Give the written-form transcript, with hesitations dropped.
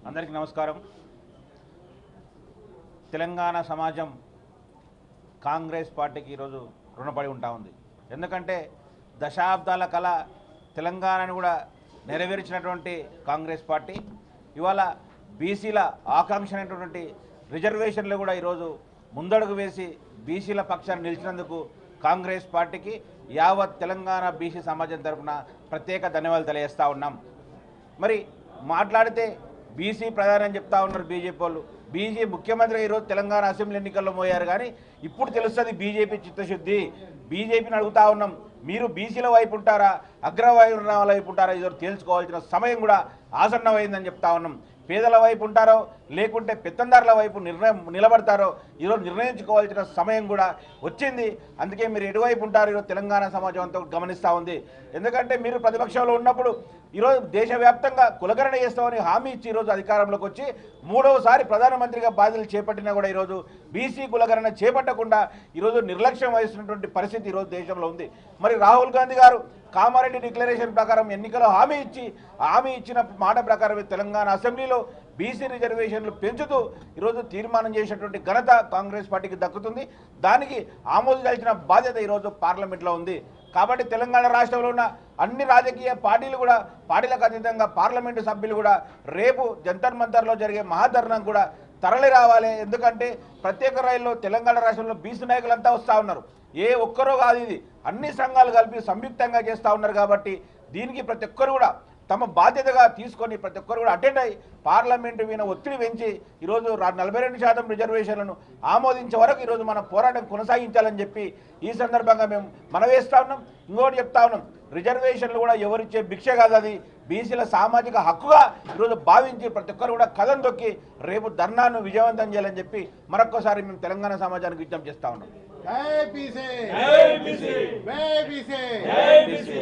అందరికీ నమస్కారం. తెలంగాణ సమాజం కాంగ్రెస్ పార్టీకి ఈరోజు రుణపడి ఉంటా ఉంది. ఎందుకంటే దశాబ్దాల కళ తెలంగాణను కూడా నెరవేర్చినటువంటి కాంగ్రెస్ పార్టీ ఇవాళ బీసీల ఆకాంక్ష అయినటువంటి రిజర్వేషన్లు కూడా ఈరోజు ముందడుగు వేసి బీసీల పక్షాన్ని నిలిచినందుకు కాంగ్రెస్ పార్టీకి యావత్ తెలంగాణ బీసీ సమాజం తరఫున ప్రత్యేక ధన్యవాదాలు తెలియజేస్తూ ఉన్నాం. మరి మాట్లాడితే బీసీ ప్రధాని చెప్తా ఉన్నారు బీజేపీ వాళ్ళు. బీజేపీ ముఖ్యమంత్రి ఈరోజు తెలంగాణ అసెంబ్లీ ఎన్నికల్లో మోయారు, కానీ ఇప్పుడు తెలుస్తుంది బీజేపీ చిత్తశుద్ధి. బీజేపీని అడుగుతా ఉన్నాం, మీరు బీసీల వైపు ఉంటారా అగ్రవర్ణాల వైపు ఉంటారా ఈరోజు తేల్చుకోవాల్సిన సమయం కూడా ఆసన్నమైందని చెప్తా ఉన్నాం. పేదల వైపు ఉంటారో లేకుంటే పెత్తందారుల వైపు నిలబడతారో ఈరోజు నిర్ణయించుకోవాల్సిన సమయం కూడా వచ్చింది. అందుకే మీరు ఎటువైపు ఉంటారు ఈరోజు తెలంగాణ సమాజం అంతా గమనిస్తూ ఉంది. ఎందుకంటే మీరు ప్రతిపక్షంలో ఉన్నప్పుడు ఈరోజు దేశవ్యాప్తంగా కులగణన చేస్తామని హామీ ఇచ్చి ఈరోజు అధికారంలోకి వచ్చి మూడవసారి ప్రధానమంత్రిగా బాధ్యతలు చేపట్టినా కూడా ఈరోజు బీసీ కులగణన చేపట్టకుండా ఈరోజు నిర్లక్ష్యం వహిస్తున్నటువంటి పరిస్థితి ఈరోజు దేశంలో ఉంది. మరి రాహుల్ గాంధీ గారు కామారెడ్డి డిక్లరేషన్ ప్రకారం ఎన్నికల్లో హామీ ఇచ్చిన మాట ప్రకారం తెలంగాణ అసెంబ్లీలో బీసీ రిజర్వేషన్లు పెంచుతూ ఈరోజు తీర్మానం చేసినటువంటి ఘనత కాంగ్రెస్ పార్టీకి దక్కుతుంది. దానికి ఆమోదించాల్సిన బాధ్యత ఈరోజు పార్లమెంట్లో ఉంది. కాబట్టి తెలంగాణ రాష్ట్రంలో ఉన్న అన్ని రాజకీయ పార్టీలు కూడా పార్టీలకు అతీతంగా పార్లమెంటు సభ్యులు కూడా రేపు జంతర్ మంతర్లో జరిగే మహాధర్నాకు కూడా తరలి రావాలి. ఎందుకంటే ప్రత్యేక రైల్లో తెలంగాణ రాష్ట్రంలో బీసీ నాయకులంతా వస్తూ ఉన్నారు. ఏ ఒక్కరో కాదు, ఇది అన్ని సంఘాలు కలిపి సంయుక్తంగా చేస్తూ ఉన్నారు. కాబట్టి దీనికి ప్రతి ఒక్కరు కూడా తమ బాధ్యతగా తీసుకొని ప్రతి ఒక్కరు కూడా అటెండ్ అయ్యి పార్లమెంటు మీద ఒత్తిడి పెంచి ఈరోజు 42% రిజర్వేషన్లను ఆమోదించే వరకు ఈరోజు మన పోరాటం కొనసాగించాలని చెప్పి ఈ సందర్భంగా మేము మనవేస్తూ ఉన్నాం. ఇంకోటి చెప్తా ఉన్నాం, రిజర్వేషన్లు కూడా ఎవరిచ్చే భిక్ష కాదు, అది బీసీల సామాజిక హక్కుగా ఈరోజు భావించి ప్రతి ఒక్కరు కూడా కథం తొక్కి రేపు ధర్నాను విజయవంతం చేయాలని చెప్పి మరొక్కసారి మేము తెలంగాణ సమాజానికి విజ్ఞప్తి చేస్తూ ఉన్నాం. జై బీసీ, జై బీసీ, జై బీసీ, జై బీసీ.